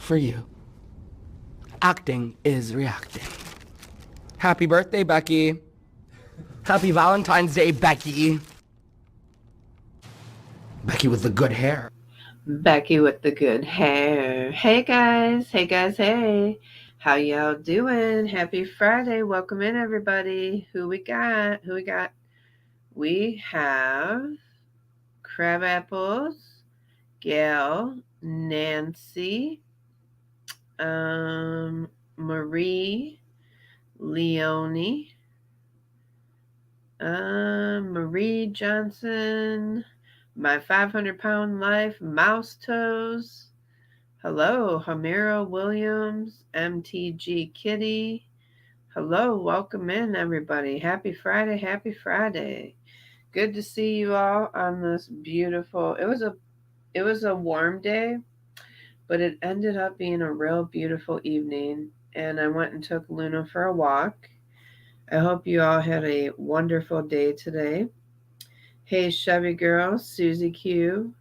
for you. Acting is reacting. Happy birthday, Becky. Happy Valentine's Day, Becky. Becky with the good hair. Becky with the good hair. Hey guys, hey. How y'all doing? Happy Friday. Welcome in everybody. Who we got? We have Crab Apples, Gail, Nancy, Marie, Leonie, Marie Johnson, My 500-Pound Life, Mouse Toes. Hello, Hamira Williams, MTG Kitty. Hello, welcome in everybody. Happy Friday, happy Friday. Good to see you all on this beautiful. It was a warm day, but it ended up being a real beautiful evening, and I went and took Luna for a walk. I hope you all had a wonderful day today. Hey Chevy girl, Susie Q,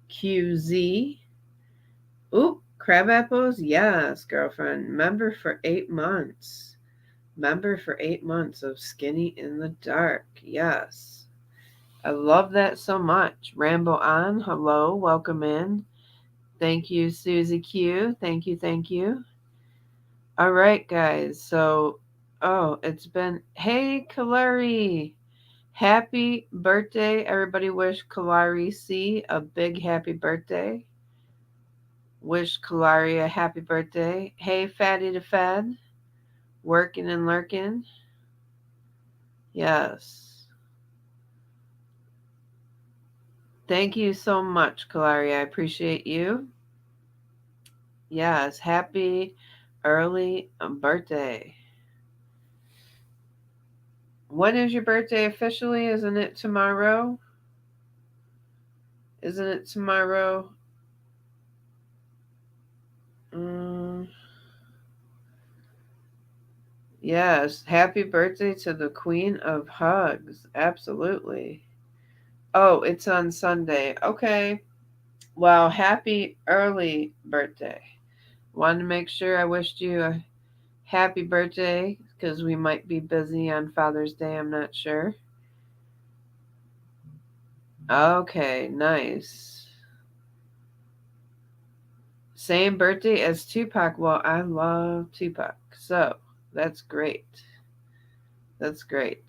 QZ. Oop, crab apples? Yes, girlfriend. Member for 8 months of Skinny in the Dark. Yes. I love that so much. Ramble on. Hello. Welcome in. Thank you, Susie Q. Thank you. Thank you. All right, guys. So, it's been. Hey, Kalari. Happy birthday. Everybody wish Kalari C a big happy birthday. Wish Kalari a happy birthday. Hey, Fatty the Fed. Working and lurking. Yes. Thank you so much, Kalari. I appreciate you. Yes. Happy early birthday. When is your birthday officially? Isn't it tomorrow? Isn't it tomorrow? Mm, yes. Happy birthday to the Queen of Hugs. Absolutely. Oh, it's on Sunday. Okay. Well, happy early birthday. Wanted to make sure I wished you a happy birthday because we might be busy on Father's Day. I'm not sure. Okay, nice. Same birthday as Tupac. Well, I love Tupac. So that's great. That's great.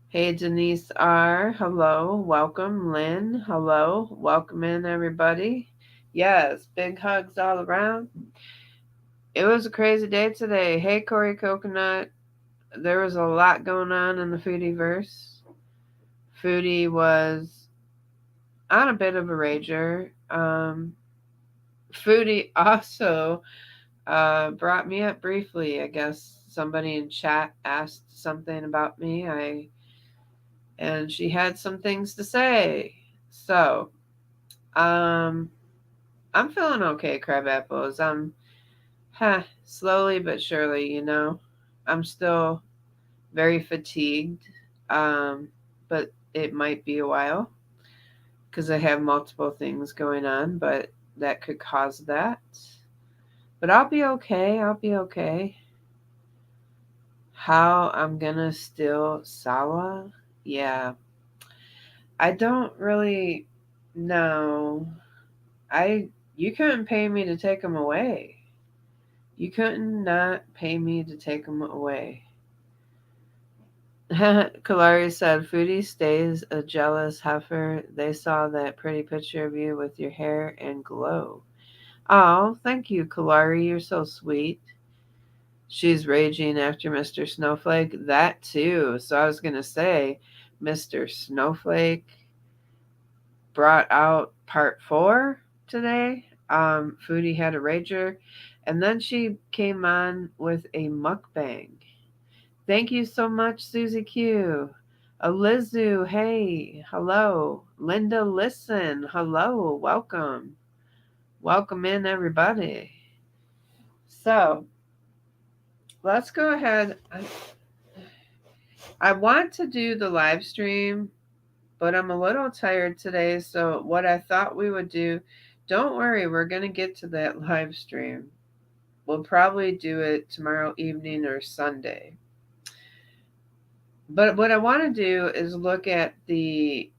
Hey, Denise R. Hello. Welcome. Lynn. Hello. Welcome in, everybody. Yes, big hugs all around. It was a crazy day today. Hey, Corey Coconut. There was a lot going on in the foodie verse. Foodie was on a bit of a rager. Foodie also brought me up briefly. I guess somebody in chat asked something about me. And she had some things to say. So, um, I'm feeling okay, crab apples. Slowly but surely. I'm still very fatigued. Um, but it might be a while because I have multiple things going on, but that could cause that. But I'll be okay. I'll be okay. How I'm gonna steal Sawa? Yeah. I don't really know. I you couldn't pay me to take him away. You couldn't not pay me to take him away. Kalari said, Foodie stays a jealous heifer. They saw that pretty picture of you with your hair and glow. Oh, thank you, Kalari. You're so sweet. She's raging after Mr. Snowflake. That too. So I was going to say, Mr. Snowflake brought out part 4 today. Foodie had a rager. And then she came on with a mukbang. Thank you so much, Susie Q. Alizu, hey, hello. Linda, listen, hello, welcome. Welcome in, everybody. So, let's go ahead. I want to do the live stream, but I'm a little tired today. So, what I thought we would do don't worry, we're going to get to that live stream. We'll probably do it tomorrow evening or Sunday. But what I want to do is look at the.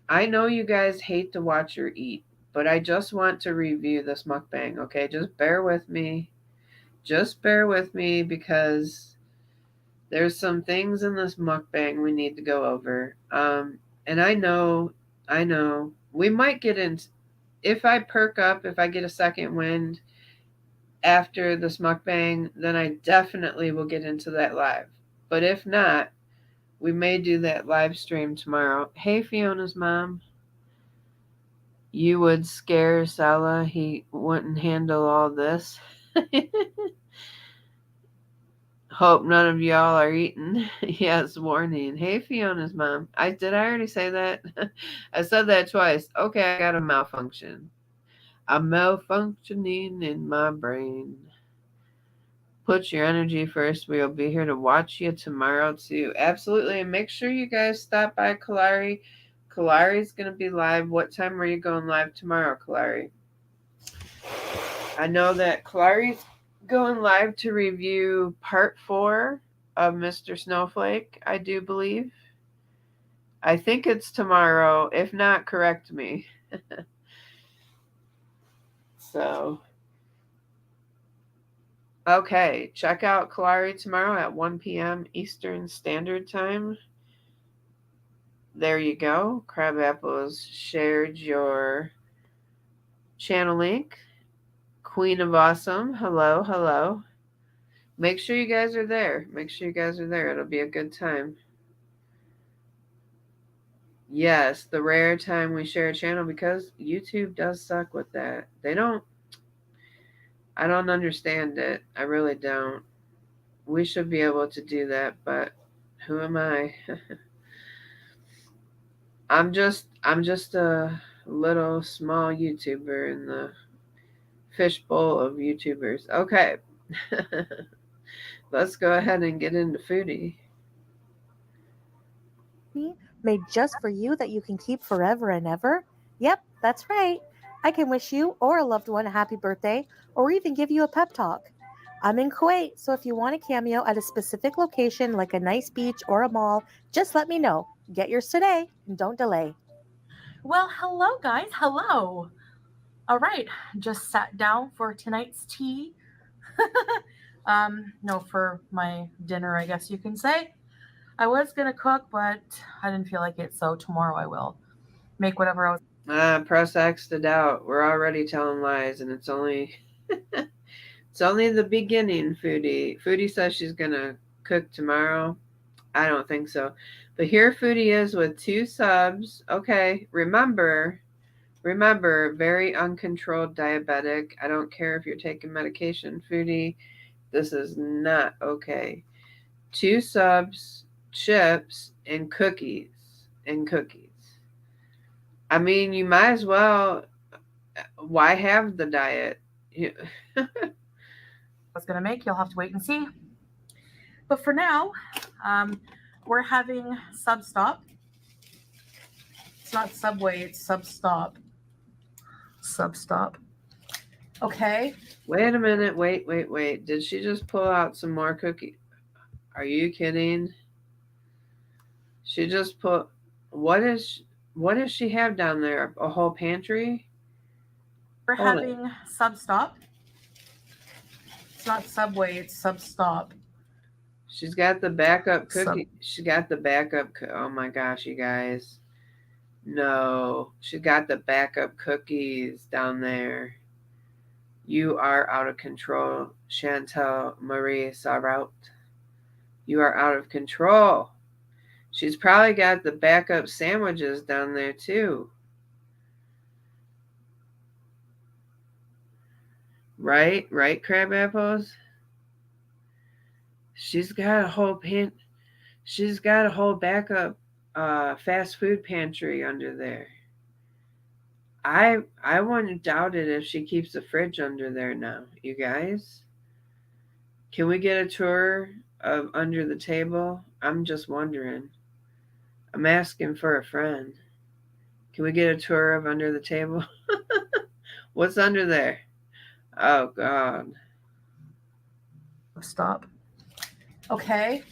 I know you guys hate to watch or eat, but I just want to review this mukbang, okay? Just bear with me. Just bear with me because there's some things in this mukbang we need to go over. And I know, we might get into, if I perk up, if I get a second wind after this mukbang, then I definitely will get into that live. But if not, we may do that live stream tomorrow. Hey, Fiona's mom. You would scare Sella. He wouldn't handle all this. Hope none of y'all are eating. Yes, warning. Hey, Fiona's mom. I already say that? I said that twice. Okay, I got a malfunction. I'm malfunctioning in my brain. Put your energy first. We'll be here to watch you tomorrow too. Absolutely. And make sure you guys stop by Kalari. Kalari's going to be live. What time are you going live tomorrow, Kalari? I know that Kalari's going live to review part 4 of Mr. Snowflake, I do believe. I think it's tomorrow. If not, correct me. So, okay. Check out Kalari tomorrow at 1 p.m. Eastern Standard Time. There you go. Crab Apples shared your channel link. Queen of Awesome. Hello, hello. Make sure you guys are there. Make sure you guys are there. It'll be a good time. Yes, the rare time we share a channel because YouTube does suck with that. I don't understand it. I really don't. We should be able to do that, but who am I? I'm just a little small YouTuber in the fishbowl of YouTubers. Okay. Let's go ahead and get into Foodie. Made just for you that you can keep forever and ever? Yep, that's right. I can wish you or a loved one a happy birthday or even give you a pep talk. I'm in Kuwait, so if you want a cameo at a specific location like a nice beach or a mall, just let me know. Get yours today and don't delay. Well, hello, guys. Hello. All right. Just sat down for tonight's tea. No, for my dinner, I guess you can say. I was going to cook, but I didn't feel like it. So tomorrow I will make whatever I was. Press X to doubt. We're already telling lies, and it's only it's only the beginning. Foodie says she's gonna cook tomorrow. I don't think so. But here Foodie is with 2 subs. Okay, remember, very uncontrolled diabetic. I don't care if you're taking medication, Foodie. This is not okay. 2 subs, chips, and cookies. I mean, you might as well. Why have the diet? Was going to make. You'll have to wait and see. But for now, we're having Substop. It's not Subway, it's Substop. Substop. Okay. Wait a minute. Wait. Did she just pull out some more cookies? Are you kidding? She just put. What does she have down there? A whole pantry? We're having Substop. It's not Subway, it's Substop. She's got the backup cookie. She got the backup. Oh my gosh, you guys. No, she got the backup cookies down there. You are out of control, Chantel Marie Sarraut. You are out of control. She's probably got the backup sandwiches down there too. Right, Crab Apples? She's got a whole backup fast food pantry under there. I wouldn't doubt it if she keeps a fridge under there now, you guys. Can we get a tour of under the table? I'm just wondering. I'm asking for a friend. Can we get a tour of under the table? What's under there? Oh, God. Stop. Okay.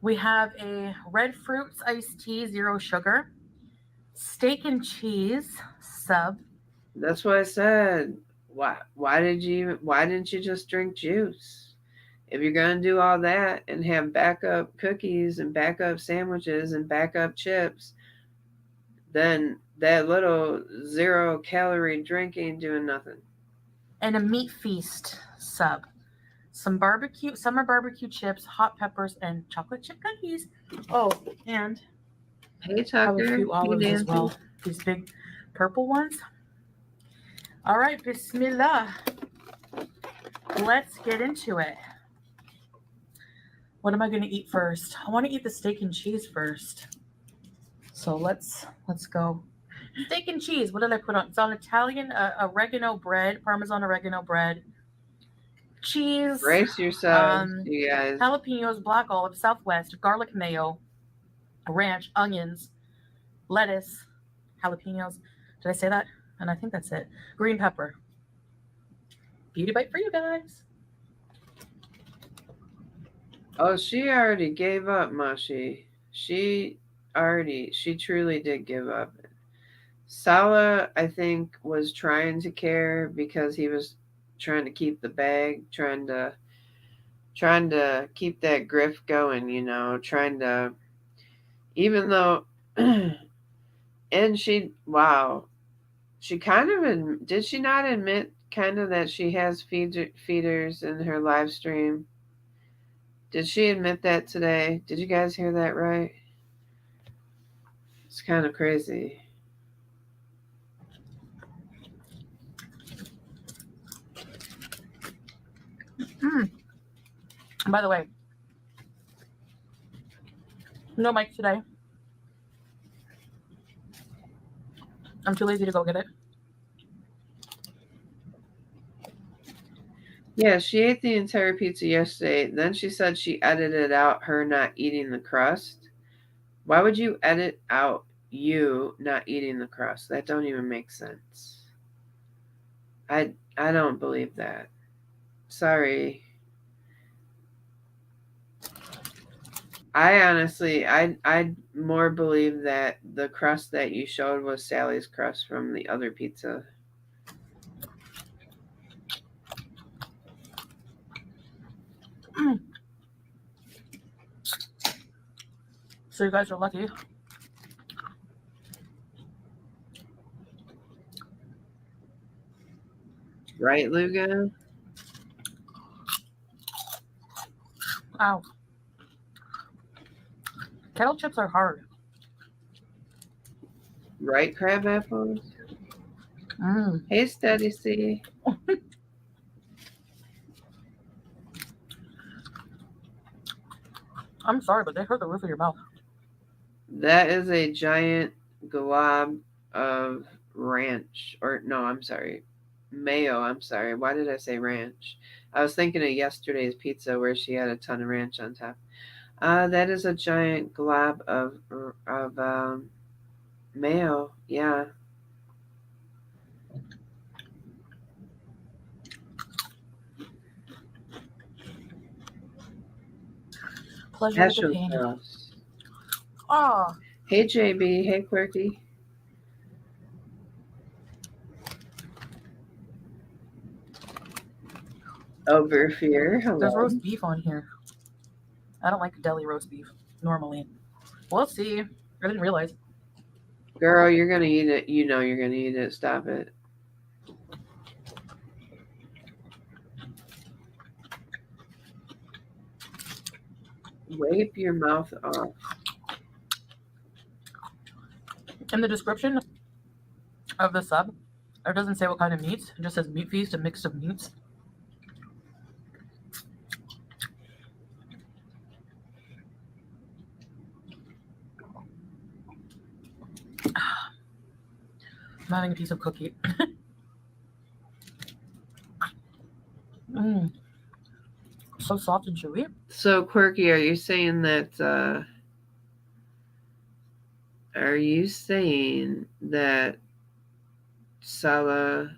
We have a red fruits iced tea, 0 sugar. Steak and cheese sub. That's what I said. Why didn't you just drink juice? If you're gonna do all that and have backup cookies and backup sandwiches and backup chips, then that little 0 calorie drink ain't doing nothing. And a meat feast sub. Some summer barbecue chips, hot peppers, and chocolate chip cookies. Oh, and Hey I have a Tucker, few hey olives as Nancy. well. These big purple ones. All right, bismillah. Let's get into it. What am I going to eat first? I want to eat the steak and cheese first. So let's go. Steak and cheese. What did I put on? It's on Italian oregano bread, Parmesan oregano bread, cheese, Brace yourselves, you guys. jalapenos, black olive, Southwest, garlic mayo, ranch, onions, lettuce, jalapenos. Did I say that? And I think that's it. Green pepper. Beauty bite for you guys. Oh, she already gave up, Mashi. She truly did give up. Salah, I think, was trying to care because he was trying to keep the bag, trying to keep that grift going, trying to, even though, and she kind of, did she not admit kind of that she has feeders in her live stream? Did she admit that today? Did you guys hear that right? It's kind of crazy. By the way, no mic today. I'm too lazy to go get it. Yeah, she ate the entire pizza yesterday. Then she said she edited out her not eating the crust. Why would you edit out you not eating the crust? That don't even make sense. I don't believe that. Sorry. I honestly, I more believe that the crust that you showed was Sally's crust from the other pizza. So you guys are lucky. Right, Luga? Ow. Kettle chips are hard. Right, crab apples? Hey, Steady C. I'm sorry, but they hurt the roof of your mouth. That is a giant glob of ranch. Or, no, I'm sorry. Mayo, I'm sorry. Why did I say ranch? I was thinking of yesterday's pizza where she had a ton of ranch on top. That is a giant glob of mayo. Yeah. Pleasure with the pain. Oh. Hey, JB. Hey, Quirky. Over fear. Hello. There's roast beef on here. I don't like deli roast beef normally. We'll see. I didn't realize. Girl, you're gonna eat it. You know you're gonna eat it. Stop it. Wipe your mouth off. In the description of the sub, it doesn't say what kind of meats. It just says meat feast, a mix of meats. I'm having a piece of cookie. So soft and chewy. So, Quirky, are you saying that Sella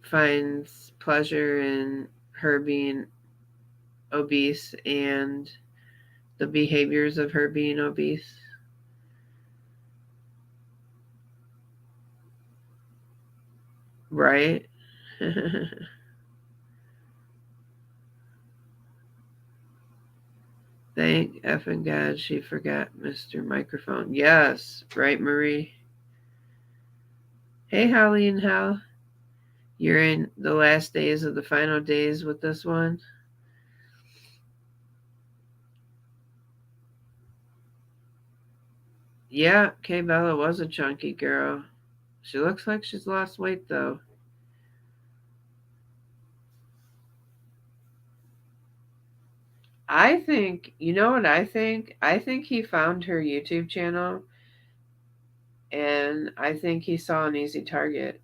finds pleasure in her being obese and the behaviors of her being obese. Right? Thank effing God she forgot Mr. Microphone. Yes, right, Marie? Hey, Holly and Hal. You're in the last days of the final days with this one. Yeah, Kay Bella was a chunky girl. She looks like she's lost weight, though. I think, you know what I think? I think he found her YouTube channel and I think he saw an easy target.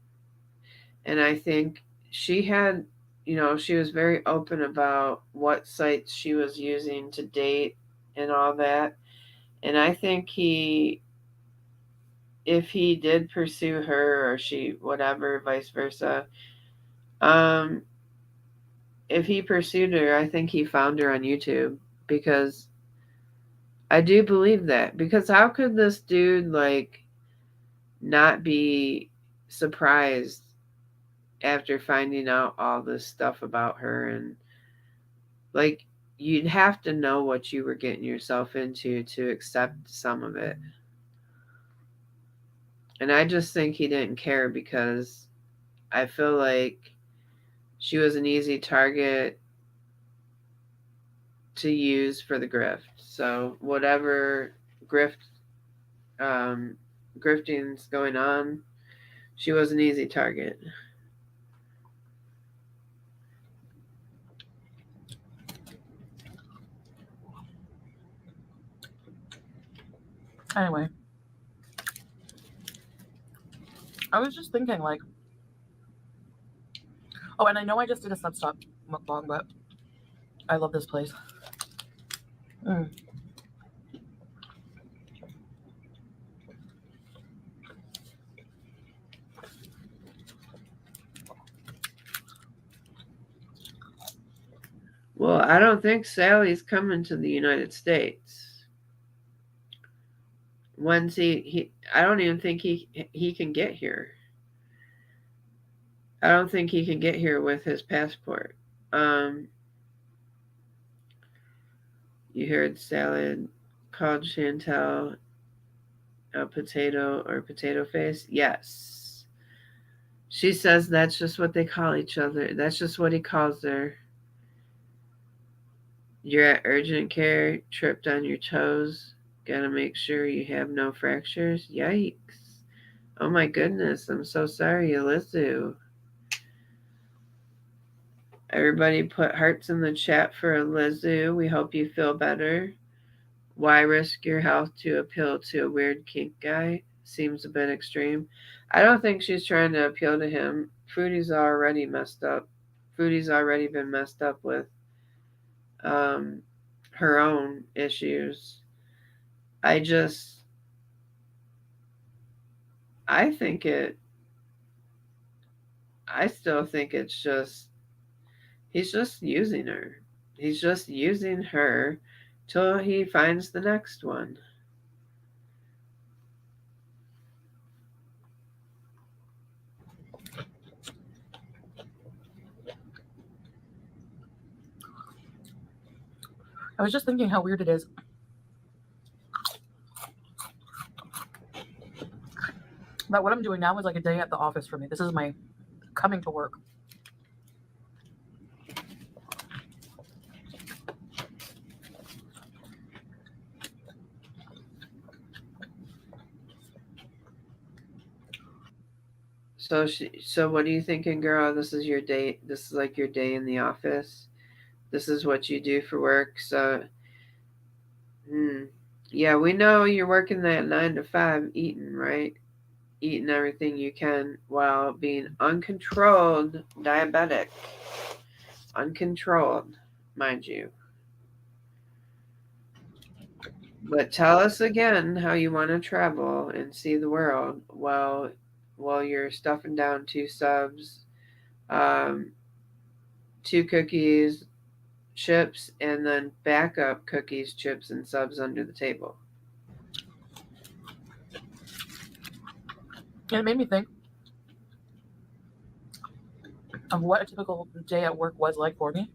And I think she had, she was very open about what sites she was using to date and all that. And I think if he did pursue her or she, whatever, vice versa, um, if he pursued her, I think he found her on YouTube because I do believe that. Because how could this dude, like, not be surprised after finding out all this stuff about her? And like, you'd have to know what you were getting yourself into to accept some of it. And I just think he didn't care because I feel like she was an easy target to use for the grift. So whatever grifting's going on, she was an easy target. Anyway, I was just thinking, like, oh, and I know I just did a Substop mukbang, but I love this place. Well, I don't think Sally's coming to the United States. When's I don't even think he can get here. I don't think he can get here with his passport. You heard Salad called Chantel a potato or potato face? Yes. She says that's just what they call each other. That's just what he calls her. You're at urgent care, tripped on your toes. Gotta make sure you have no fractures. Yikes. Oh my goodness, I'm so sorry, Elizu. Everybody put hearts in the chat for Elizu. We hope you feel better. Why risk your health to appeal to a weird kink guy? Seems a bit extreme. I don't think she's trying to appeal to him. Foodie's already messed up. Foodie's already been messed up with her own issues. I still think it's just, he's just using her. He's just using her till he finds the next one. I was just thinking how weird it is that what I'm doing now is like a day at the office for me. This is my coming to work. So what are you thinking, girl? This is your day. This is like your day in the office. This is what you do for work. So, yeah, we know you're working that 9 to 5 eating, right? Eating everything you can while being uncontrolled diabetic. Uncontrolled, mind you. But tell us again how you want to travel and see the world while you're stuffing down 2 subs, um, 2 cookies, chips, and then backup cookies, chips, and subs under the table. And it made me think of what a typical day at work was like for me.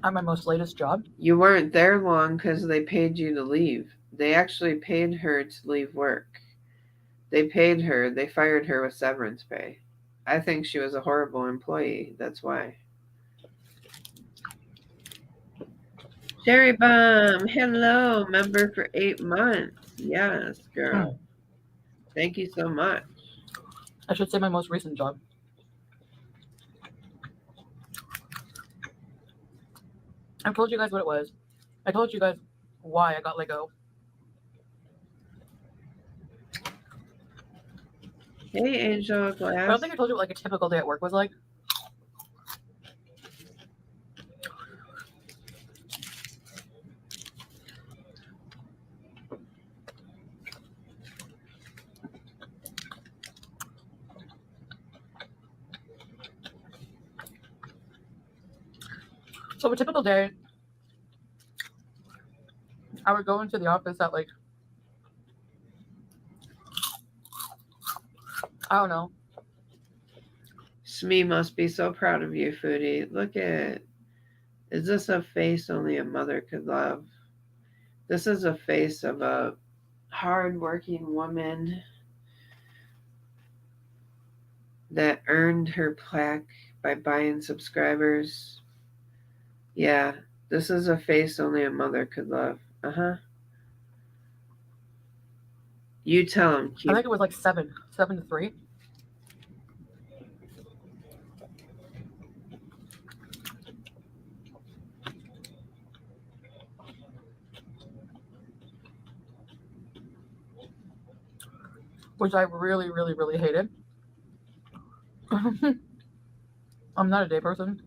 At my most latest job. You weren't there long because they paid you to leave. They actually paid her to leave work. They paid her. They fired her with severance pay. I think she was a horrible employee. That's why. Cherry Bomb, hello, member for 8 months. Yes, girl. Thank you so much. I should say my most recent job. I told you guys what it was. I told you guys why I got let go. Hey, Angel Glass. I don't think I told you what like a typical day at work was like. So a typical day, I would go into the office at like, I don't know. Smee must be so proud of you, Foodie. Look at, is this a face only a mother could love? This is a face of a hard-working woman that earned her plaque by buying subscribers. Yeah, this is a face only a mother could love. You tell him. I think it was like 7 to 3. Which I really, really, really hated. I'm not a day person,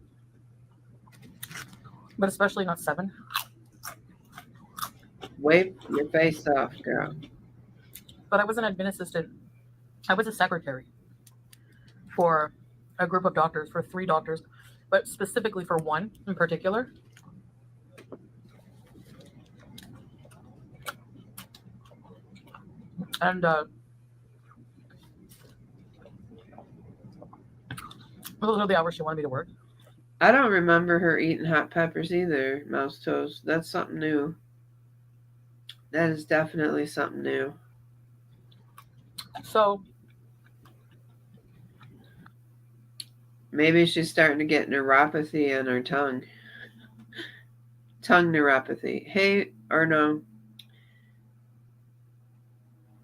but especially not 7. Wipe your face off, girl. But I was an admin assistant. I was a secretary for a group of doctors, for 3 doctors, but specifically for one in particular. And those are the hours she wanted me to work. I don't remember her eating hot peppers either, Mouse Toast. That's something new. That is definitely something new. So maybe she's starting to get neuropathy on her tongue. Tongue neuropathy. Hey, or no.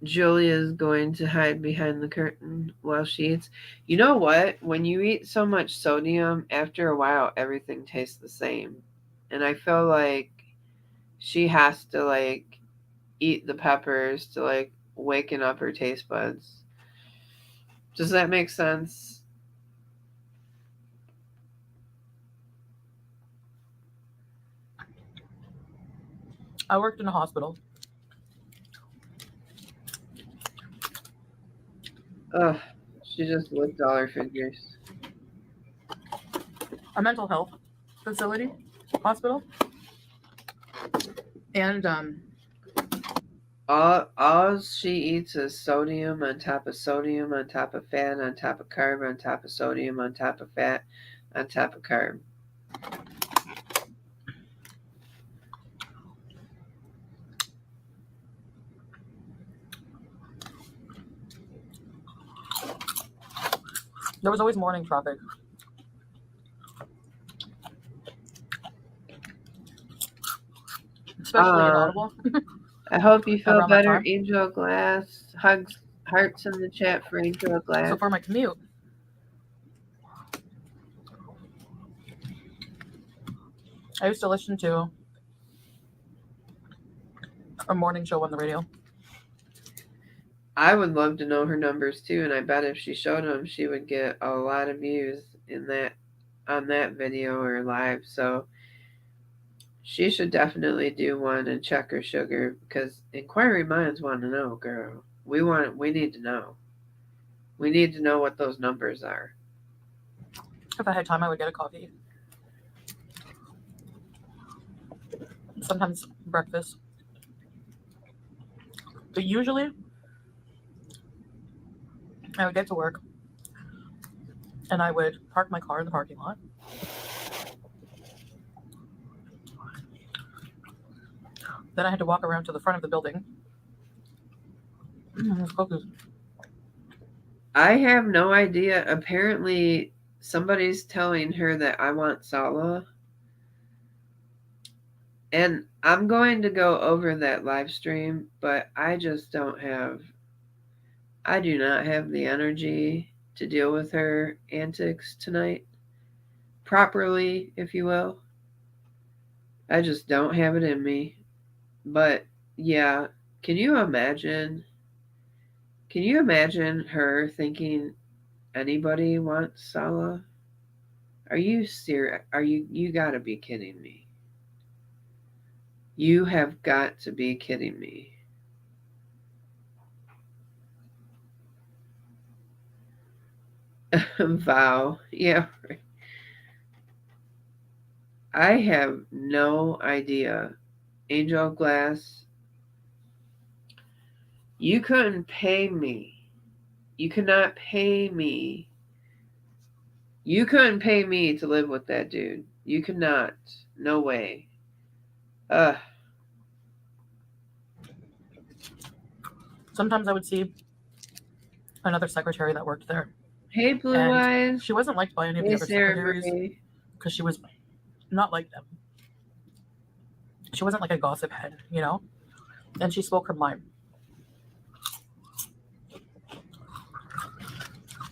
Julia's going to hide behind the curtain while she eats. You know what? When you eat so much sodium, after a while, everything tastes the same. And I feel like she has to, like, eat the peppers to, like, waken up her taste buds. Does that make sense? I worked in a hospital. Ugh, she just licked all her fingers. A mental health facility, hospital. And all she eats is sodium on top of sodium on top of fat on top of carb on top of sodium on top of fat on top of carb. there was always morning traffic. Especially in Audible. I hope you feel Around that better, time. Angel Glass. Hugs, hearts in the chat for Angel Glass. So for my commute, I used to listen to a morning show on the radio. I would love to know her numbers too, and I bet if she showed them, she would get a lot of views in that on that video or live. So she should definitely do one and check her sugar because inquiry minds want to know, girl. We need to know. We need to know what those numbers are. If I had time, I would get a coffee. Sometimes breakfast. But usually, I would get to work and I would park my car in the parking lot. Then I had to walk around to the front of the building. Focus. I have no idea. Apparently, somebody's telling her that I want Sala. And I'm going to go over that live stream, but I just I do not have the energy to deal with her antics tonight. Properly, if you will. I just don't have it in me. But yeah, can you imagine? Can you imagine her thinking anybody wants Sala? Are you serious? You gotta be kidding me. You have got to be kidding me. Vow. Yeah. I have no idea. Angel Glass, you couldn't pay me. You could not pay me. You couldn't pay me to live with that dude. You could not. No way. Sometimes I would see another secretary that worked there. Hey, Blue And Eyes. she wasn't liked by any of the Hey, other Sarah secretaries Marie. because she was not like them. She wasn't like a gossip head, you know? And she spoke her mind.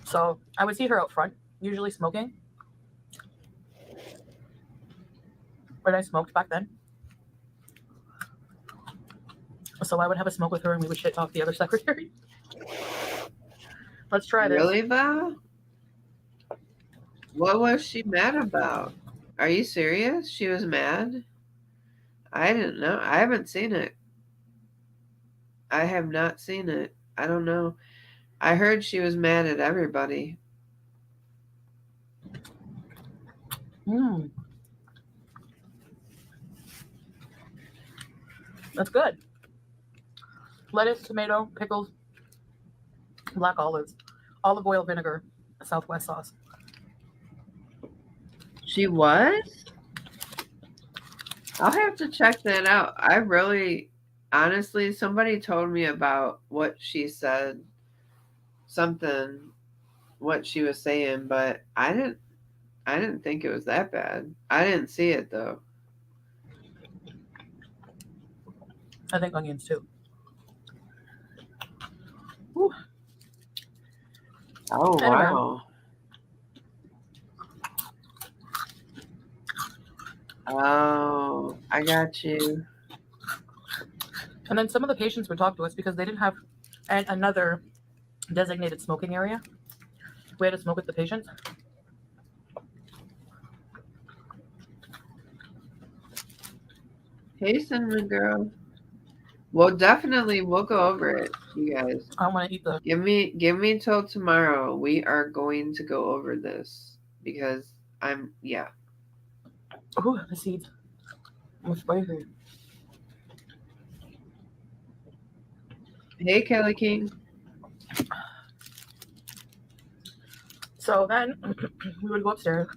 So I would see her out front, usually smoking. But I smoked back then. So I would have a smoke with her and we would shit talk the other secretary. Let's try this. Really, Val? What was she mad about? Are you serious? She was mad? I didn't know. I haven't seen it. I have not seen it. I don't know. I heard she was mad at everybody. That's good. Lettuce, tomato, pickles, black olives, olive oil, vinegar, Southwest sauce. She was? I'll have to check that out. I really, honestly, somebody told me about what she said, what she was saying, but I didn't think it was that bad. I didn't see it though. I think onions too. Whew. Oh, Anyway. wow. Oh, I got you. And then some of the patients would talk to us because they didn't have another designated smoking area. We had to smoke with the patients. Hey, cinnamon girl. Well, definitely we'll go over it, you guys. I want to eat the. Give me till tomorrow. We are going to go over this because yeah. Ooh, the seeds. I'm spicy. Hey, Kelly King. So then we would go upstairs.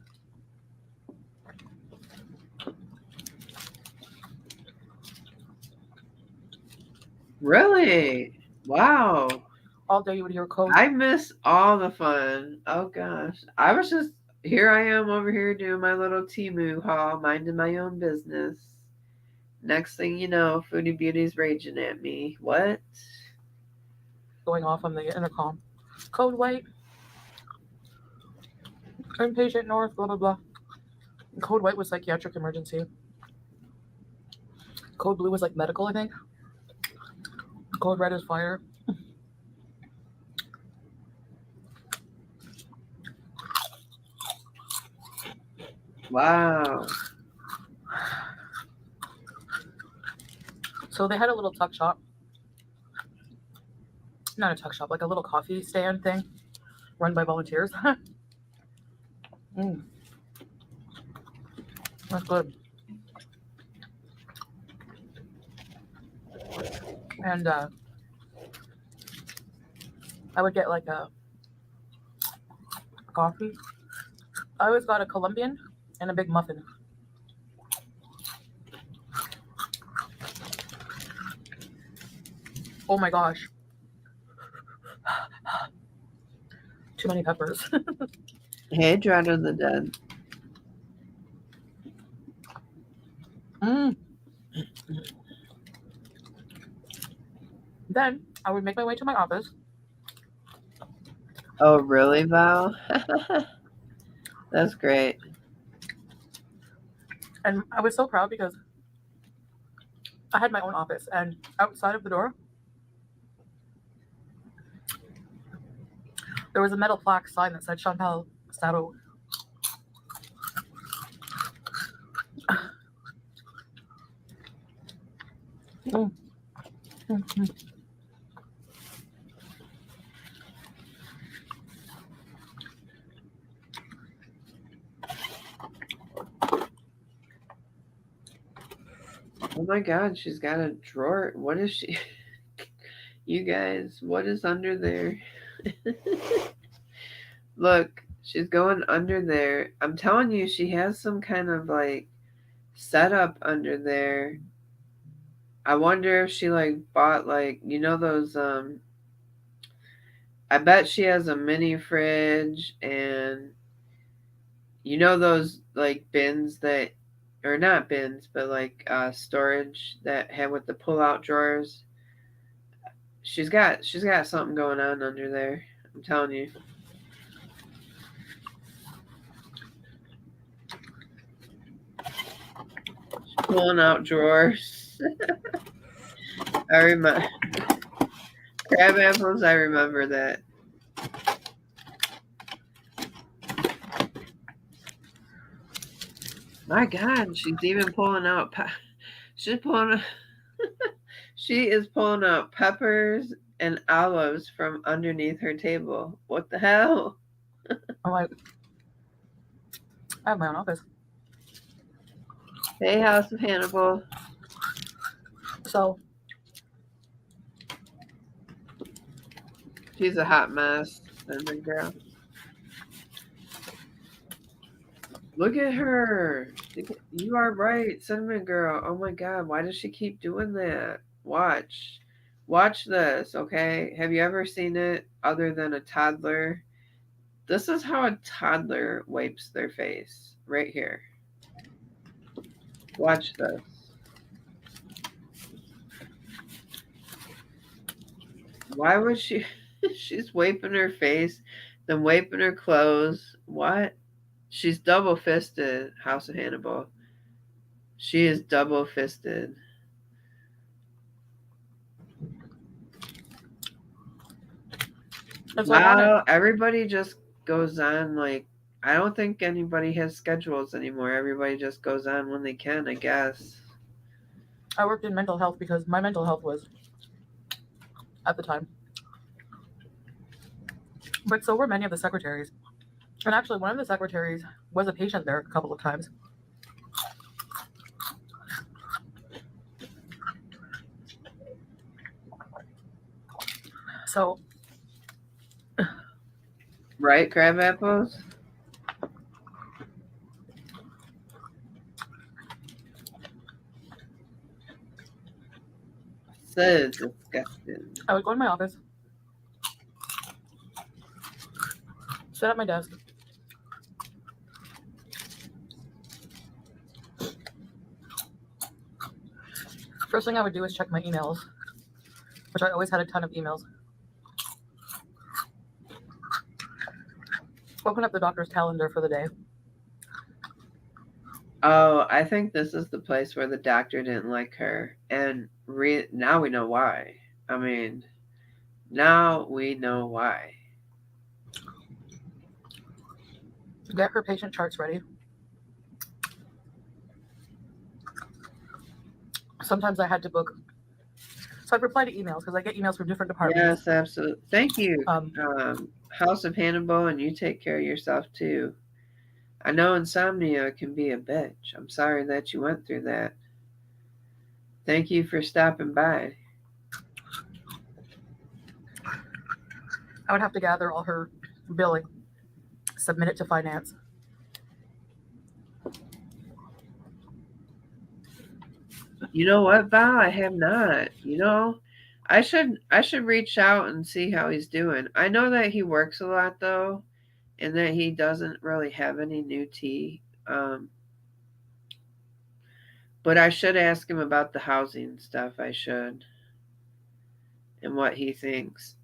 Really? Wow. All day you would hear code. I miss all the fun. Oh gosh. I was just here I am over here doing my little Temu haul, minding my own business. Next thing you know, Foodie Beauty's raging at me. What? Going off on the intercom. Code white. Inpatient north, blah, blah, blah. Code white was psychiatric emergency. Code blue was like medical, I think. Code red is fire. Wow. So they had a little tuck shop. Not a tuck shop, like a little coffee stand thing run by volunteers. That's good. And I would get like a coffee. I always got a Colombian and a big muffin. Oh my gosh. Too many peppers. Hey, Dread of the Dead. Then I would make my way to my office. Oh, really, Val? That's great. And I was so proud because I had my own office, and outside of the door, there was a metal plaque sign that said Chantal Sado. Oh my God, she's got a drawer. What is she? You guys, what is under there? Look, she's going under there. I'm telling you, she has some kind of like setup under there. I wonder if she like bought like, you know, those I bet she has a mini fridge, and you know those like bins that, or not bins, but like storage that have with the pull out drawers. She's got something going on under there. I'm telling you. She's pulling out drawers. I remember crab apples. I remember that. My God, she's even pulling out. She's pulling. She is pulling out peppers and olives from underneath her table. What the hell? I'm like, I have my own office. Hey, House of Hannibal. So She's a hot mess, cinnamon girl. Look at her. You are right, cinnamon girl. Oh my God, why does she keep doing that? Watch. Watch this, okay? Have you ever seen it other than a toddler? This is how a toddler wipes their face. Right here. Watch this. Why would she? She's wiping her face, then wiping her clothes. What? She's double fisted, House of Hannibal. She is double fisted. Wow, everybody just goes on like, I don't think anybody has schedules anymore. Everybody just goes on when they can, I guess. I worked in mental health because my mental health was at the time. But so were many of the secretaries. And actually, one of the secretaries was a patient there a couple of times. So, right, crab apples? So disgusting. I would go in my office, sit at my desk, first thing I would do is check my emails, which I always had a ton of emails. Open up the doctor's calendar for the day. Oh, I think this is the place where the doctor didn't like her. And now we know why. I mean, now we know why. Get her patient charts ready. sometimes I had to book. So I'd reply to emails because I get emails from different departments. Yes, absolutely. Thank you, Um, House of Hannibal, and you take care of yourself too. I know insomnia can be a bitch. I'm sorry that you went through that. Thank you for stopping by. I would have to gather all her billing, submit it to finance. You know what, Val? I have not. I should reach out and see how he's doing. I know that he works a lot though, and that he doesn't really have any new tea. But I should ask him about the housing stuff. I should, and what he thinks.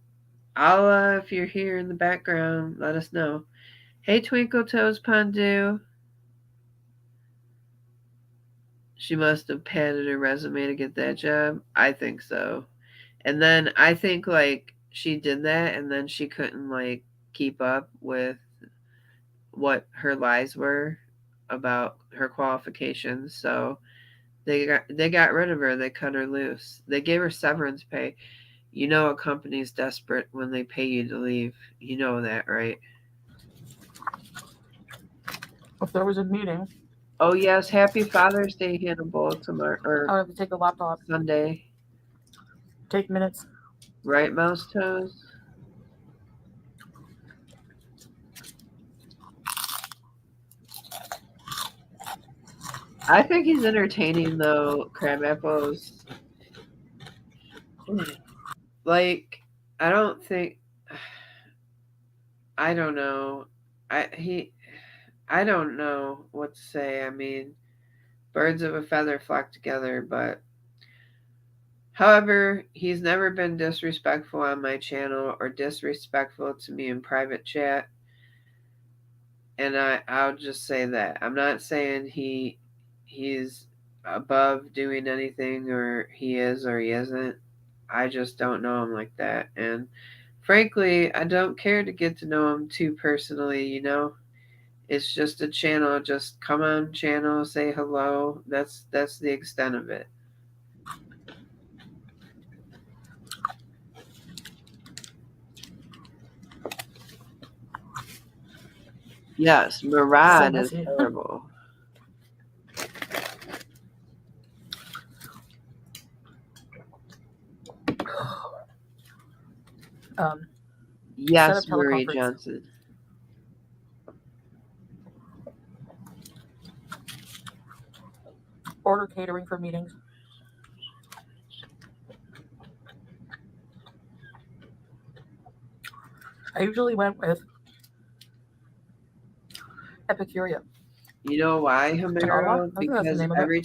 I'll if you're here in the background, let us know. Hey, Twinkle Toes Pondu. She must have padded her resume to get that job. I think so. And then I think like she did that and then she couldn't like keep up with what her lies were about her qualifications. So they got rid of her. They cut her loose. They gave her severance pay. You know a company's desperate when they pay you to leave. You know that, right? If there was a meeting, Oh yes, happy Father's Day, Hannibal, tomorrow I would or have to take a laptop, Sunday. take minutes. Right, Mouse Toes? I think he's entertaining though, Crab Apples. Like, I don't think I don't know. I don't know what to say. I mean, birds of a feather flock together, but however, he's never been disrespectful on my channel or disrespectful to me in private chat. And I'll just say that. I'm not saying he's above doing anything or he is or he isn't. I just don't know him like that. And frankly, I don't care to get to know him too personally. It's just a channel. Just come on channel, say hello. That's the extent of it. Yes, Murad is messy. terrible. Set Yes, up Marie teleconference. Johnson. Order catering for meetings. I usually went with Epicuria. You know why, Chihuahua? Homero? I think that's the Because name of it. every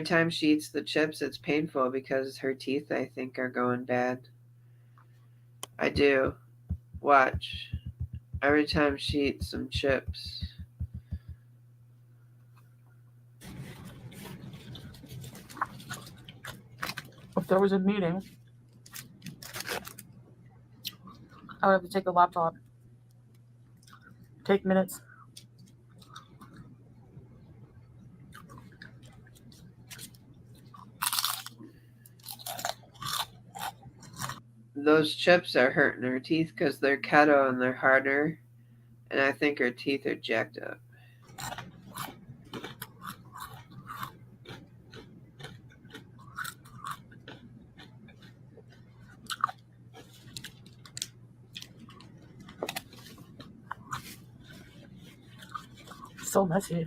time she eats the chips, it's painful because her teeth, I think, are going bad. I do. Watch. Every time she eats some chips. If there was a meeting, I would have to take a laptop, take minutes. Those chips are hurting her teeth because they're keto and they're harder. And I think her teeth are jacked up. So messy.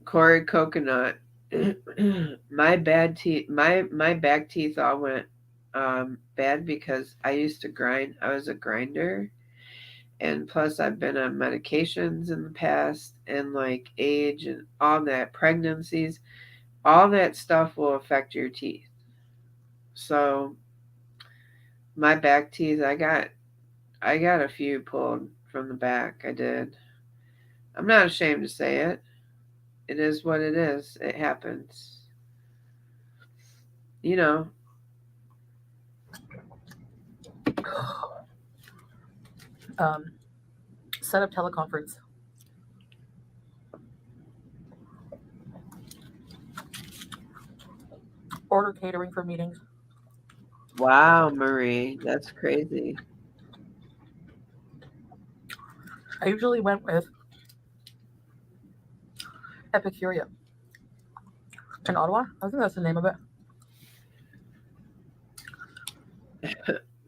Corey Coconut. My bad teeth, my back teeth all went bad because I used to grind. I was a grinder, and plus I've been on medications in the past, and like age and all that, pregnancies, all that stuff will affect your teeth. So my back teeth, I got a few pulled from the back. I did. I'm not ashamed to say it. It is what it is. It happens. You know. set up teleconference. Order catering for meetings. Wow, Marie, that's crazy. I usually went with Epicuria in Ottawa. I think that's the name of it.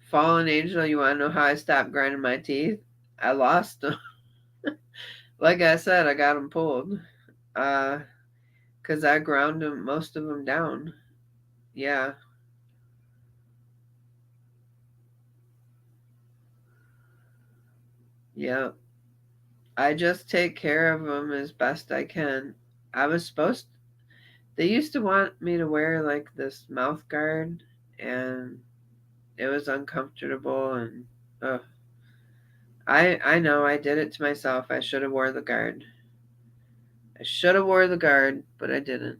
Fallen Angel, you want to know how I stopped grinding my teeth? I lost them. Like I said, I got them pulled. Because I ground them, most of them down. Yeah. Yeah. I just take care of them as best I can. I was supposed they used to want me to wear like this mouth guard, and it was uncomfortable, and I know I did it to myself. I should have wore the guard. I should have wore the guard, but I didn't.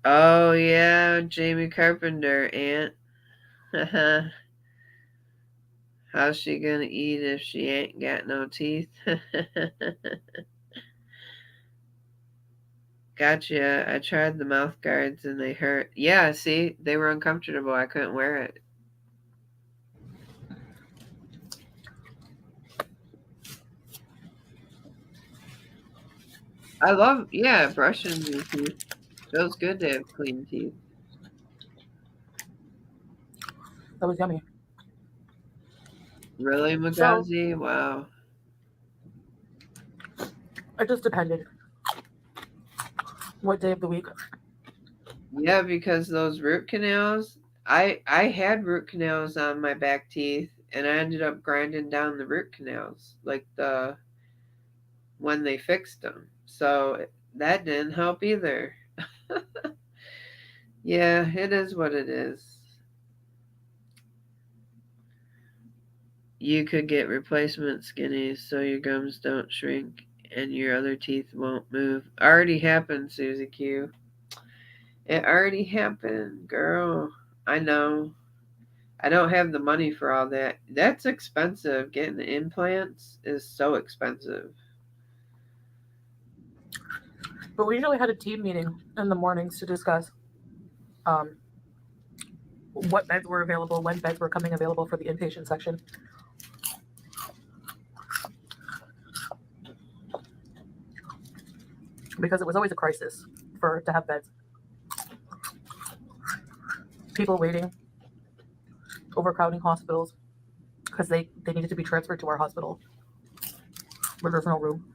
Oh yeah, Jamie Carpenter, Aunt. How's she gonna eat if she ain't got no teeth? Gotcha. I tried the mouth guards and they hurt. Yeah, see, they were uncomfortable. I couldn't wear it. I love, yeah, brushing your teeth. Feels good to have clean teeth. That was yummy. Really, Magazi? Wow. It just depended what day of the week. Yeah, because those root canals, I had root canals on my back teeth, and I ended up grinding down the root canals, like when they fixed them. So that didn't help either. Yeah, it is what it is. You could get replacement skinnies so your gums don't shrink and your other teeth won't move. Already happened, Susie Q. It already happened, girl. I know. I don't have the money for all that. That's expensive. Getting the implants is so expensive. But we usually had a team meeting in the mornings to discuss what beds were available, when beds were coming available for the inpatient section. Because it was always a crisis to have beds. People waiting, overcrowding hospitals because they needed to be transferred to our hospital where there's no room.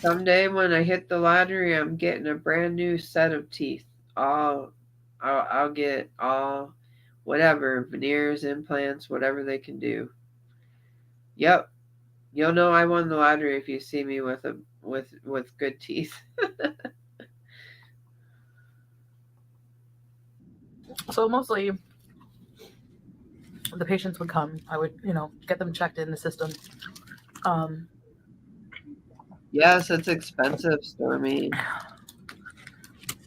Someday when I hit the lottery, I'm getting a brand new set of teeth. I'll get all whatever veneers, implants, whatever they can do. Yep, you'll know I won the lottery if you see me with good teeth. So mostly the patients would come. I would, get them checked in the system. Yes, it's expensive, Stormy.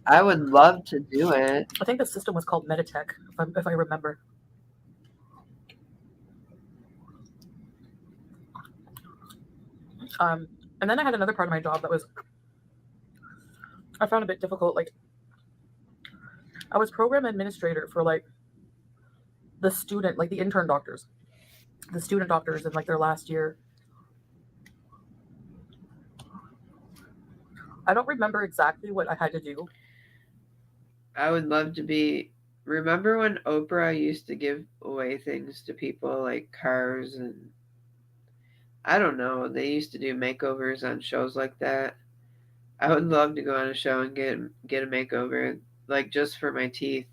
I would love to do it. I think the system was called Meditech, if I remember. And then I had another part of my job that I found a bit difficult. Like, I was program administrator for the intern doctors, the student doctors in their last year. I don't remember exactly what I had to do. I would love to be. Remember when Oprah used to give away things to people like cars and I don't know, they used to do makeovers on shows like that. I would love to go on a show and get a makeover, like just for my teeth.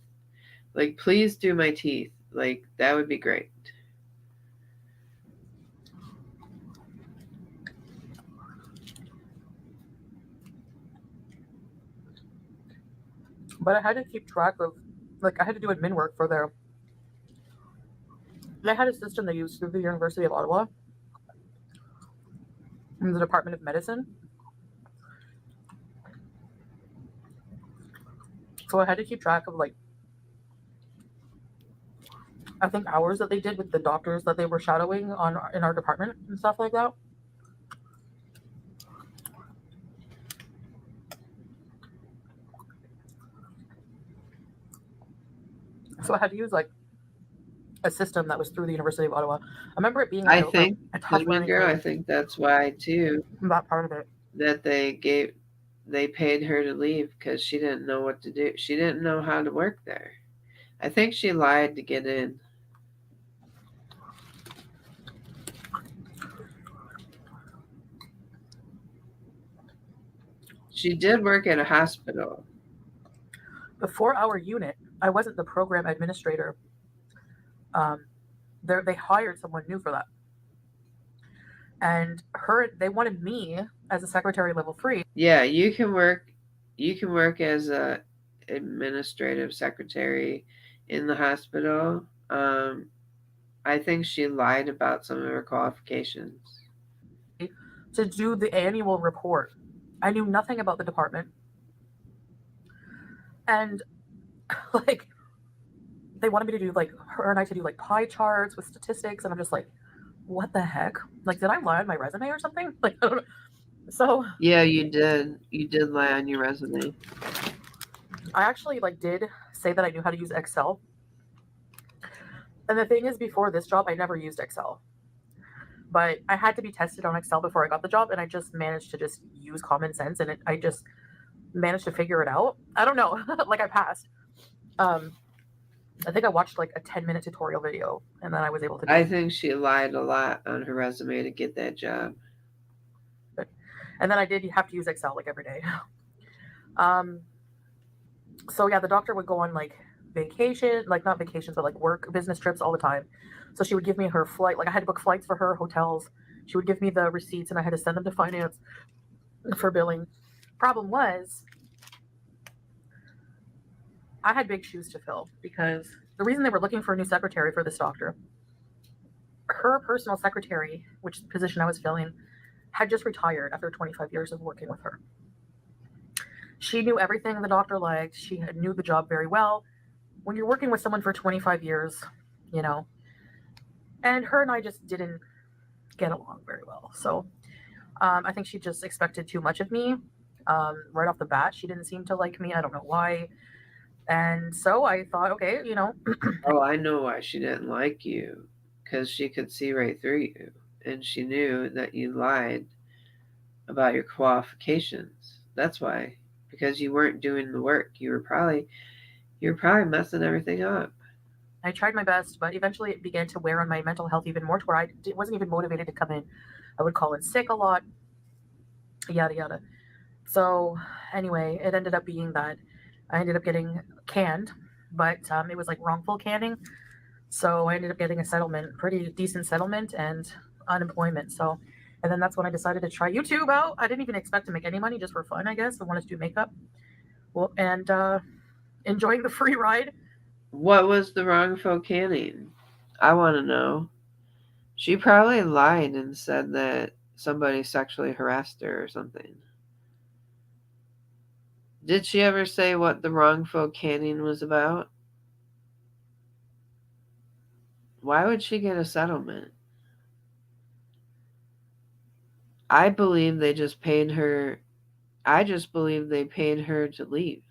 Like, please do my teeth. Like, that would be great. But I had to keep track of, I had to do admin work for they had a system they used through the University of Ottawa in the Department of Medicine. So I had to keep track of, like, I think hours that they did with the doctors that they were shadowing in our department and stuff like that. So I had to use, like, a system that was through the University of Ottawa. I remember it being I like think, a tough Cinnamon learning Girl, I curve, think that's why too that part of it. that they paid her to leave because she didn't know what to do. She didn't know how to work there. I think she lied to get in. She did work at a hospital. The 4-hour unit, I wasn't the program administrator. They hired someone new for that. And they wanted me as a secretary level 3. Yeah, you can work as a administrative secretary in the hospital. I think she lied about some of her qualifications. To do the annual report. I knew nothing about the department. And like, they wanted me to do, like, her and I to do, like, pie charts with statistics, and I'm just like, what the heck? Like, did I lie on my resume or something? Like, I don't know. So Yeah, you did. You did lie on your resume. I actually, like, did say that I knew how to use Excel. And the thing is, before this job, I never used Excel. But I had to be tested on Excel before I got the job, and I just managed to just use common sense, and I just managed to figure it out. I don't know. Like, I passed. I think I watched, like, a 10-minute tutorial video, and then I was able to do I it. think she lied a lot on her resume to get that job. And then I did have to use Excel, like, every day. So yeah, the doctor would go on, like, vacation, like, not vacations, but, like, work business trips all the time. So she would give me her flight, like, I had to book flights for her, hotels. She would give me the receipts, and I had to send them to finance for billing. Problem was, I had big shoes to fill, because the reason they were looking for a new secretary for this doctor, her personal secretary, which position I was filling, had just retired after 25 years of working with her. She knew everything the doctor liked. She knew the job very well. When you're working with someone for 25 years, you know, and her and I just didn't get along very well. So I think she just expected too much of me right off the bat. She didn't seem to like me. I don't know why. And so I thought, okay, you know. Oh, I know why she didn't like you. Because she could see right through you. And she knew that you lied about your qualifications. That's why. Because you weren't doing the work. You were probably messing everything up. I tried my best, but eventually it began to wear on my mental health even more, to where I wasn't even motivated to come in. I would call in sick a lot, yada yada. So anyway, it ended up being that I ended up getting canned, but it was, like, wrongful canning. So I ended up getting a settlement, pretty decent settlement, and unemployment. So, and then that's when I decided to try YouTube out. I didn't even expect to make any money, just for fun, I guess. I wanted to do makeup. Well, and enjoying the free ride. What was the wrongful canning? I want to know. She probably lied and said that somebody sexually harassed her or something. Did she ever say what the wrongful canning was about? Why would she get a settlement? I believe they just paid her. I just believe they paid her to leave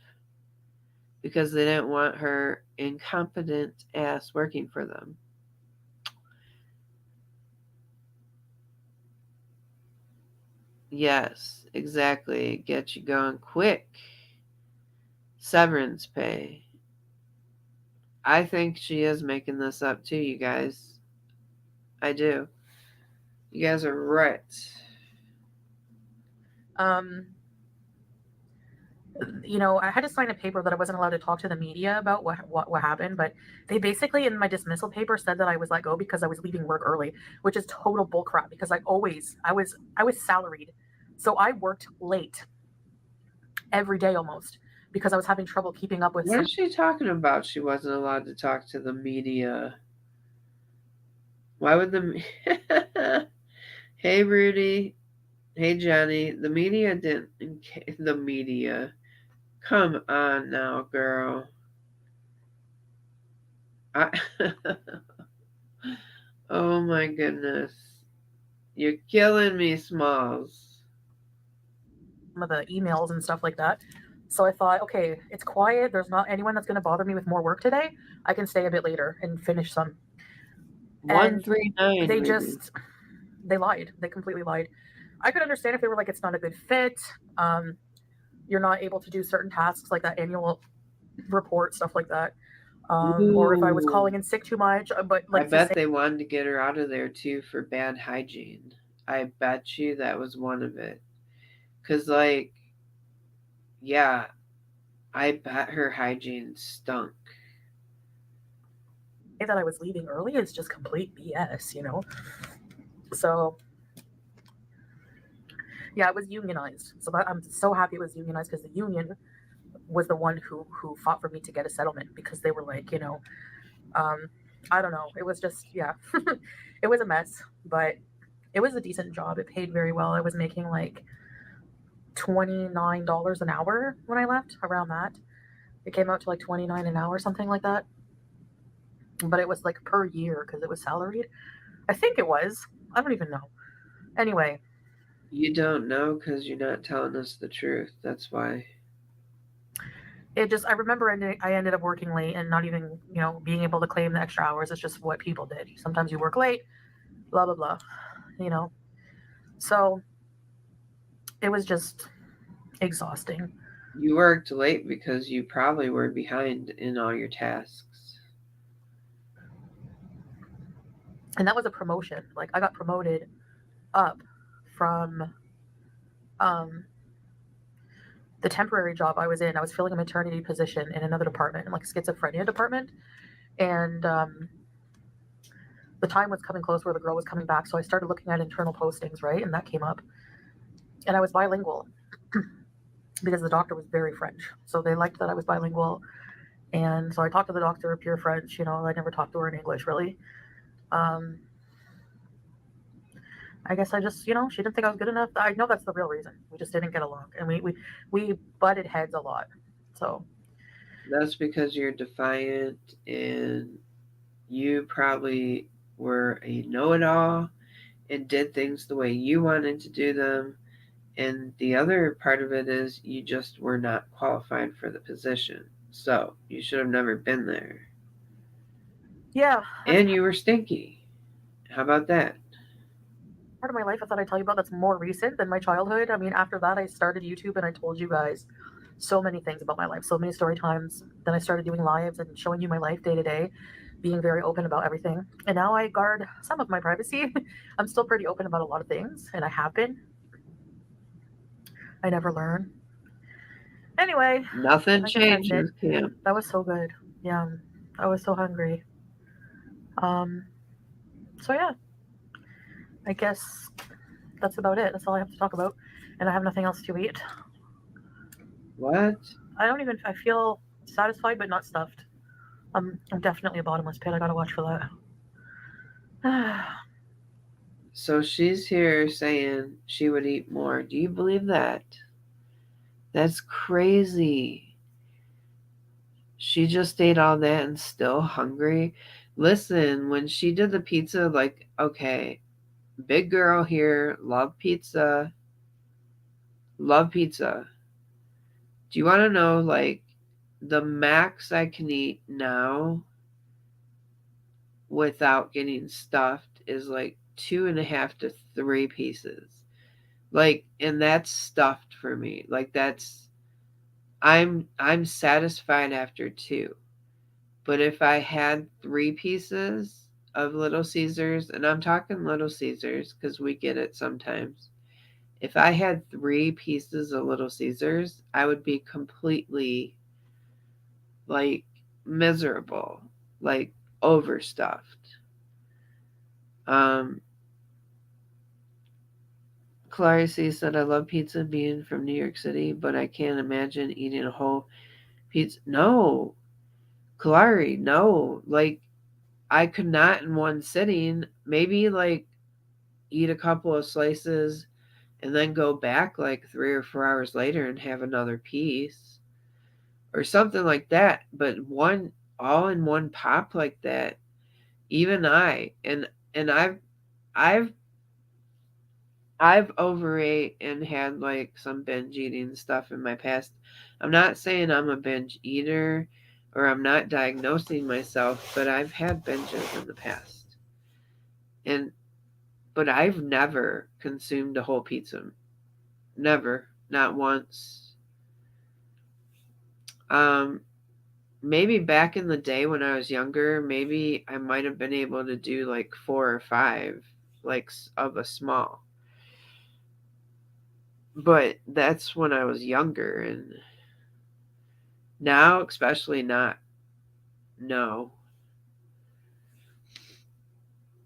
because they didn't want her incompetent ass working for them. Yes, exactly. Get you going quick. Severance pay. I think she is making this up too, you guys. I do. You guys are right. You know, I had to sign a paper that I wasn't allowed to talk to the media about what happened, but they basically, in my dismissal paper, said that I was let go because I was leaving work early, which is total bullcrap, because I was salaried. So I worked late every day almost, because I was having trouble keeping up with What is she talking about? She wasn't allowed to talk to the media. Why would the... Hey, Rudy. Hey Johnny, the media didn't. The media. Come on now, girl. I, oh my goodness. You're killing me, Smalls. Some of the emails and stuff like that. So I thought, okay, it's quiet. There's not anyone that's going to bother me with more work today. I can stay a bit later and finish some. And 139, they maybe. they lied. They completely lied. I could understand if they were like, it's not a good fit. You're not able to do certain tasks like that annual report, stuff like that. Or if I was calling in sick too much, but I like to bet say they wanted to get her out of there too for bad hygiene. I bet you that was one of it. Cause like, yeah, I bet her hygiene stunk. that I was leaving early is just complete BS, you know? So yeah, it was unionized. So I'm so happy it was unionized because the union was the one who fought for me to get a settlement because they were like, you know, I don't know. It was just, yeah, it was a mess, but it was a decent job. It paid very well. I was making like $29 an hour when I left, around that. It came out to like 29 an hour, something like that. But it was like per year because it was salaried. I think it was. I don't even know. Anyway, You don't know because you're not telling us the truth. That's why. I remember I ended up working late and not even, you know, being able to claim the extra hours. It's just what people did. Sometimes you work late, blah, blah, blah, you know. So it was just exhausting. You worked late because you probably were behind in all your tasks. And that was a promotion. Like I got promoted up from um, the temporary job I was in. I was filling a maternity position in another department, like schizophrenia department. And the time was coming close where the girl was coming back. So I started looking at internal postings, right? And that came up. And I was bilingual because the doctor was very French. So they liked that I was bilingual. And so I talked to the doctor pure French. You know, I never talked to her in English really. Um, I guess I just, you know, she didn't think I was good enough. I know that's the real reason. We just didn't get along, and we butted heads a lot. So That's because you're defiant and you probably were a know it all and did things the way you wanted to do them. And the other part of it is you just were not qualified for the position. So you should have never been there. yeah, that's And you were stinky. How about that? part of my life I thought I'd tell you about that's more recent than my childhood. I mean, after that, I started YouTube and I told you guys so many things about my life, so many story times. Then I started doing lives and showing you my life day to day, being very open about everything. And now I guard some of my privacy. I'm still pretty open about a lot of things, and I have been. I never learn. Anyway, Nothing I guess that's it. changes, Cam. That was so good. Yeah, I was so hungry. Um, so yeah, I guess that's about it. That's all I have to talk about, and I have nothing else to eat. What? I feel satisfied but not stuffed. I'm definitely a bottomless pit. I gotta watch for that. So she's here saying she would eat more. Do you believe that? That's crazy. She just ate all that and still hungry. Listen, when she did the pizza, like, okay, big girl here, love pizza, love pizza. Do you want to know, like, the max I can eat now without getting stuffed is like 2.5 to 3 pieces. Like, and that's stuffed for me. Like, I'm satisfied after two. But if I had 3 pieces of Little Caesars, and I'm talking Little Caesars because we get it sometimes. If I had 3 pieces of Little Caesars, I would be completely like miserable, like overstuffed. Um, Clarissa said, I love pizza being from New York City, but I can't imagine eating a whole pizza. No, Kalari, no. Like, I could not in one sitting. Maybe like eat a couple of slices and then go back like 3 or 4 hours later and have another piece or something like that. But one all in one pop like that, even and I've I've overate and had like some binge eating stuff in my past. I'm not saying I'm a binge eater or I'm not diagnosing myself, but I've had binges in the past. And but I've never consumed a whole pizza. Never, not once. Um maybe back in the day when I was younger, maybe I might have been able to do like 4 or 5 like of a small. But that's when I was younger, and now especially not. No.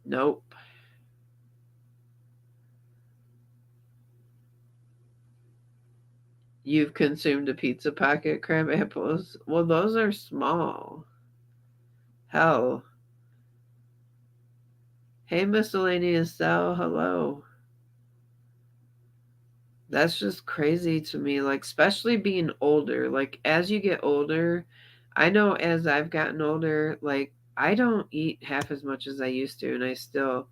Nope. You've consumed a pizza pocket, crab apples? Well, those are small. Hell. Hey, miscellaneous cell, hello. That's just crazy to me. Like, especially being older. Like, as you get older, I know as I've gotten older, like, I don't eat half as much as I used to, and I still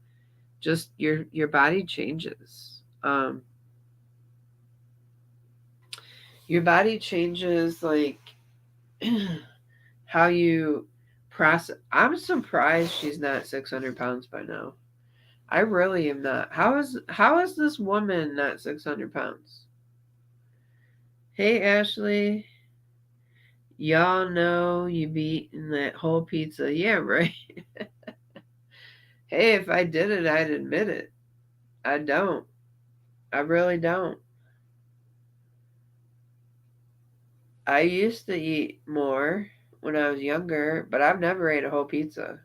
just your body changes. Your body changes like how you process. I'm surprised she's not 600 pounds by now. I really am not. How is this woman not 600 pounds? Hey Ashley, y'all know you be eating that whole pizza. Yeah, right. Hey, if I did it, I'd admit it. I don't. I really don't. I used to eat more when I was younger, but I've never ate a whole pizza.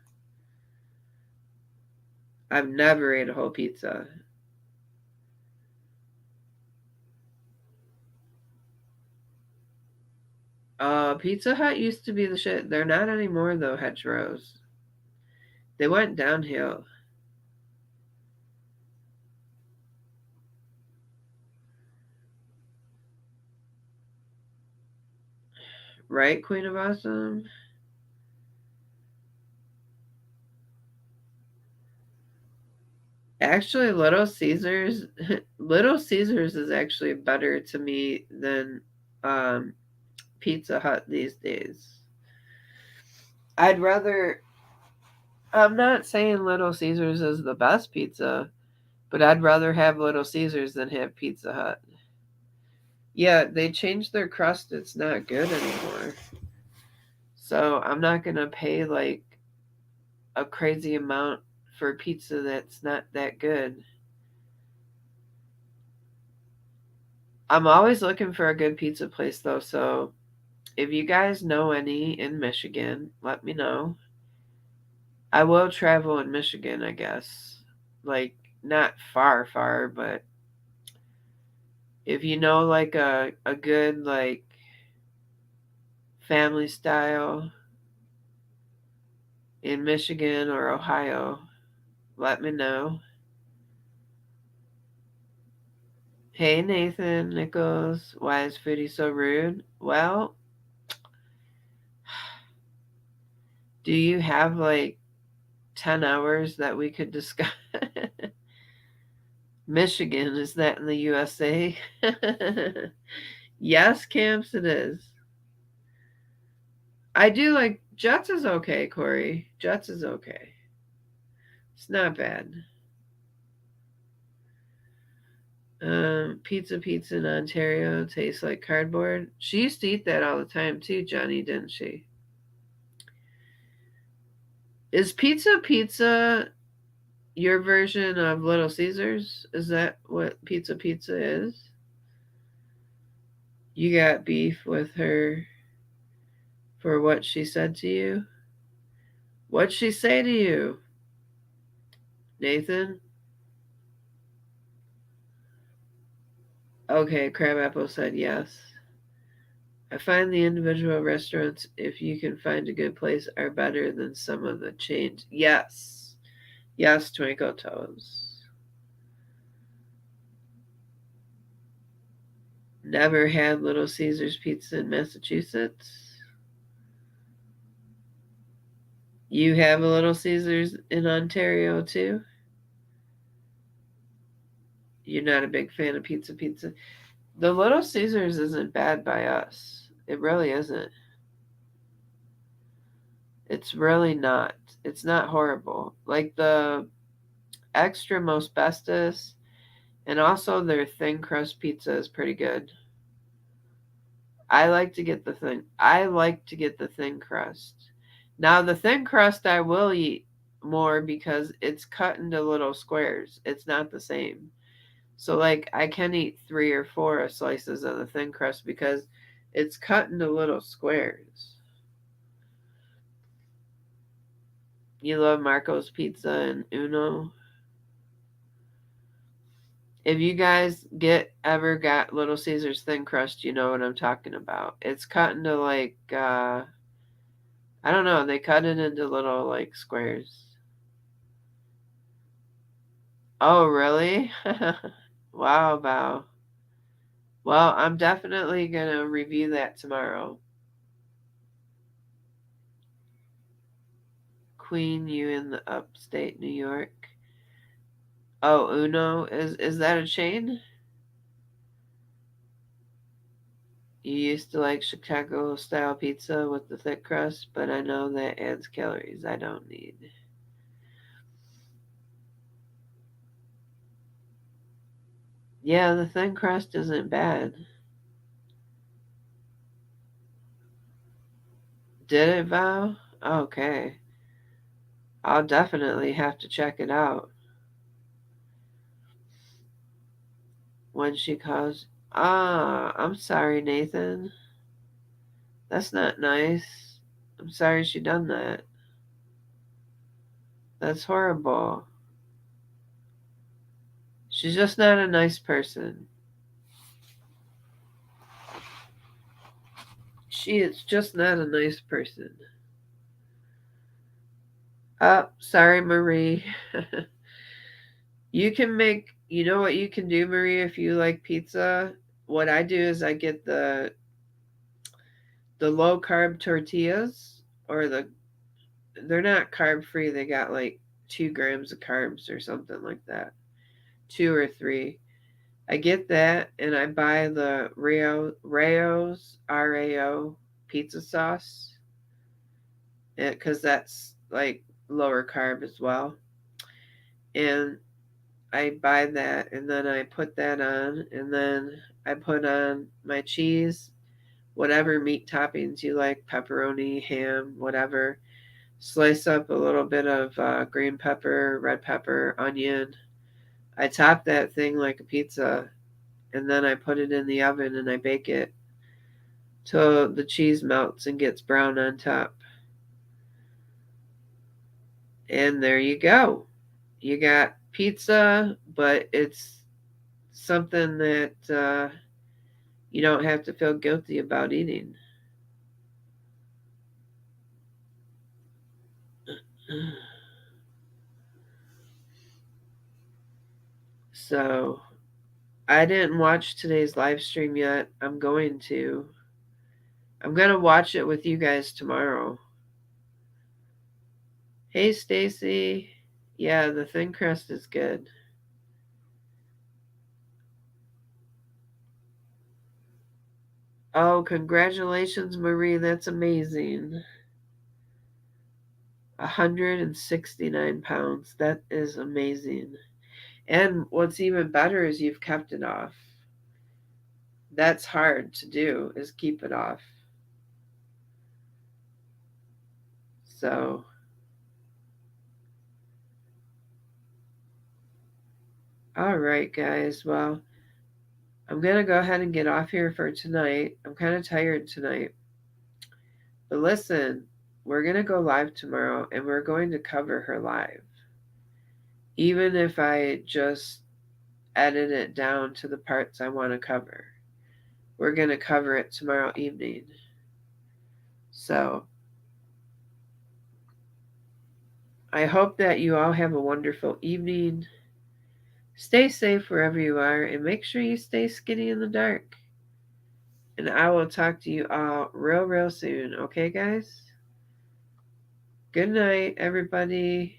I've never ate a whole pizza. Pizza Hut used to be the shit. They're not anymore though, hedgerows. They went downhill. Right, Queen of Awesome? Actually, Little Caesars Little Caesars is actually better to me than um Pizza Hut these days. I'd rather I'm not saying Little Caesars is the best pizza, but I'd rather have Little Caesars than have Pizza Hut. Yeah, they changed their crust. It's not good anymore. So I'm not going to pay like a crazy amount for pizza that's not that good. I'm always looking for a good pizza place though, so if you guys know any in Michigan, let me know. I will travel in Michigan, I guess. Like not far far, but if you know like a good like family style in Michigan or Ohio, let me know. Hey Nathan Nichols, why is Foodie so rude? Well, do you have like 10 hours that we could discuss? Michigan, is that in the USA? Yes, camps it is. I do like Jets is okay, Corey. Jets is okay. It's not bad. Pizza in Ontario tastes like cardboard. She used to eat that all the time too, Johnny, didn't she? Is pizza your version of Little Caesars? Is that what pizza is? You got beef with her for what she said to you? What'd she say to you, Nathan? Okay, Crabapple said yes. I find the individual restaurants, if you can find a good place, are better than some of the chains. Yes. Yes, Twinkle Toes. Never had Little Caesars pizza in Massachusetts. You have a Little Caesars in Ontario too? You're not a big fan of pizza. The Little Caesars isn't bad by us. It really isn't. It's really not. It's not horrible. Like the extra most bestest, and also their thin crust pizza is pretty good. I like to get the thin crust. Now the thin crust I will eat more because it's cut into little squares. It's not the same. So like I can eat 3 or 4 slices of the thin crust because it's cut into little squares. You love Marco's Pizza and Uno. If you guys ever got Little Caesars thin crust, you know what I'm talking about. It's cut into like I don't know, they cut it into little like squares. Oh, really? Wow, wow. Well, I'm definitely going to review that tomorrow. Queen, you in the upstate New York. Oh, Uno, is that a chain? You used to like Chicago style pizza with the thick crust, but I know that adds calories I don't need. Yeah, the thin crust isn't bad. Did it, Val? Okay. I'll definitely have to check it out. When she calls. Ah, I'm sorry, Nathan. That's not nice. I'm sorry she done that. That's horrible. She's just not a nice person. She is just not a nice person. Oh, sorry, Marie. You know what you can do, Marie, if you like pizza? What I do is I get the low carb tortillas, or they're not carb free. They got like 2 grams of carbs or something like that. 2 or 3. I get that and I buy the Rao's RAO pizza sauce because that's like lower carb as well. And I buy that and then I put that on and then I put on my cheese, whatever meat toppings you like, pepperoni, ham, whatever. Slice up a little bit of green pepper, red pepper, onion. I top that thing like a pizza and then I put it in the oven and I bake it till the cheese melts and gets brown on top. And there you go. You got pizza, but it's something that you don't have to feel guilty about eating. So, I didn't watch today's live stream yet. I'm going to. I'm going to watch it with you guys tomorrow. Hey, Stacy. Yeah, the thin crust is good. Oh, congratulations, Marie. That's amazing. 169 pounds. That is amazing. And what's even better is you've kept it off. That's hard to do, is keep it off. So, all right, guys. Well, I'm going to go ahead and get off here for tonight. I'm kind of tired tonight. But listen, we're going to go live tomorrow and we're going to cover her live. Even if I just edit it down to the parts I want to cover. We're going to cover it tomorrow evening. So, I hope that you all have a wonderful evening. Stay safe wherever you are and make sure you stay skinny in the dark. And I will talk to you all real soon. Okay, guys? Good night, everybody.